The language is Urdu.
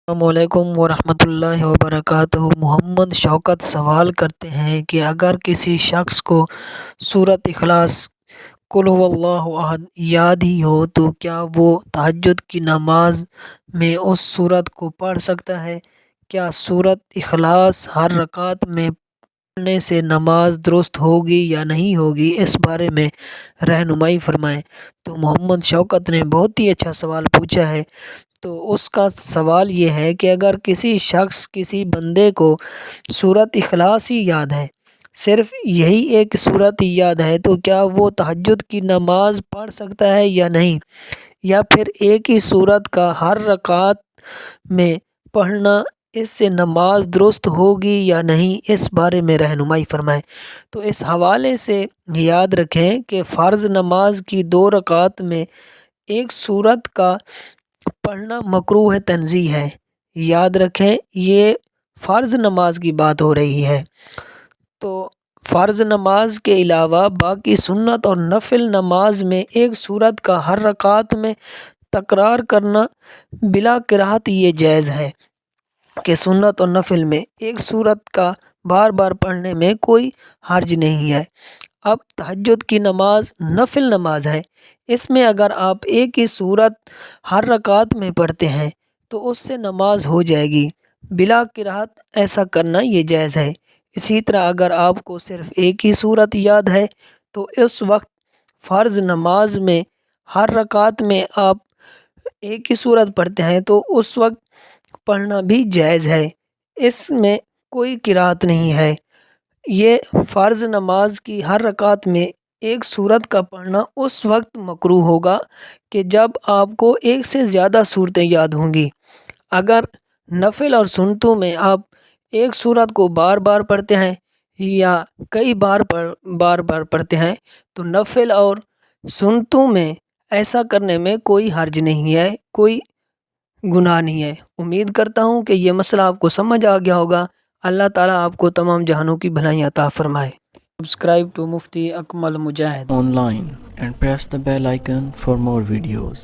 السلام علیکم ورحمۃ اللہ وبرکاتہ۔ محمد شوکت سوال کرتے ہیں کہ اگر کسی شخص کو سورۃ اخلاص قل هو اللہ احد یاد ہی ہو تو کیا وہ تہجد کی نماز میں اس سورت کو پڑھ سکتا ہے؟ کیا سورۃ اخلاص ہر رکعت میں پڑھنے سے نماز درست ہوگی یا نہیں ہوگی؟ اس بارے میں رہنمائی فرمائیں۔ تو محمد شوکت نے بہت ہی اچھا سوال پوچھا ہے۔ تو اس کا سوال یہ ہے کہ اگر کسی بندے کو سورۃ اخلاص ہی یاد ہے، صرف یہی ایک سورت ہی یاد ہے، تو کیا وہ تہجد کی نماز پڑھ سکتا ہے یا نہیں؟ یا پھر ایک ہی سورت کا ہر رکعت میں پڑھنا، اس سے نماز درست ہوگی یا نہیں؟ اس بارے میں رہنمائی فرمائیں۔ تو اس حوالے سے یاد رکھیں کہ فرض نماز کی 2 رکعت میں ایک سورت کا پڑھنا مکروہ تنزیہ ہے۔ یاد رکھیں یہ فرض نماز کی بات ہو رہی ہے۔ تو فرض نماز کے علاوہ باقی سنت اور نفل نماز میں ایک سورت کا ہر رکعت میں تکرار کرنا بلا کراہت یہ جائز ہے کہ سنت اور نفل میں ایک سورت کا بار بار پڑھنے میں کوئی حرج نہیں ہے۔ اب تہجد کی نماز نفل نماز ہے، اس میں اگر آپ ایک ہی سورت ہر رکعت میں پڑھتے ہیں تو اس سے نماز ہو جائے گی بلا کراہت، ایسا کرنا یہ جائز ہے۔ اسی طرح اگر آپ کو صرف ایک ہی سورت یاد ہے تو اس وقت فرض نماز میں ہر رکعت میں آپ ایک ہی سورت پڑھتے ہیں تو اس وقت پڑھنا بھی جائز ہے، اس میں کوئی کراہت نہیں ہے۔ یہ فرض نماز کی ہر رکعت میں ایک سورت کا پڑھنا اس وقت مکروہ ہوگا کہ جب آپ کو ایک سے زیادہ صورتیں یاد ہوں گی۔ اگر نفل اور سنتوں میں آپ ایک سورت کو بار بار پڑھتے ہیں یا کئی بار پڑھتے ہیں تو نفل اور سنتوں میں ایسا کرنے میں کوئی حرج نہیں ہے، کوئی گناہ نہیں ہے۔ امید کرتا ہوں کہ یہ مسئلہ آپ کو سمجھ آ گیا ہوگا۔ اللہ تعالیٰ آپ کو تمام جہانوں کی بھلائی عطا فرمائے۔ Subscribe to Mufti Akmal Mujahid online and press the bell icon for more videos.